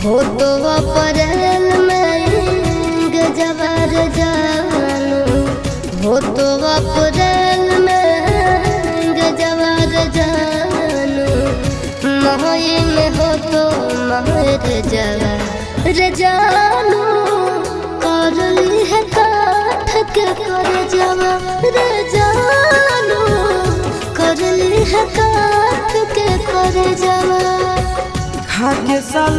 हो तो अप्रैल में गजबर जानू, हो तो अप्रैल में गजबर जानू, मई में हो तो महर जवा जानू, करली है काठ के कर जवा जानू, करली है काठ के कर जवा खाके साल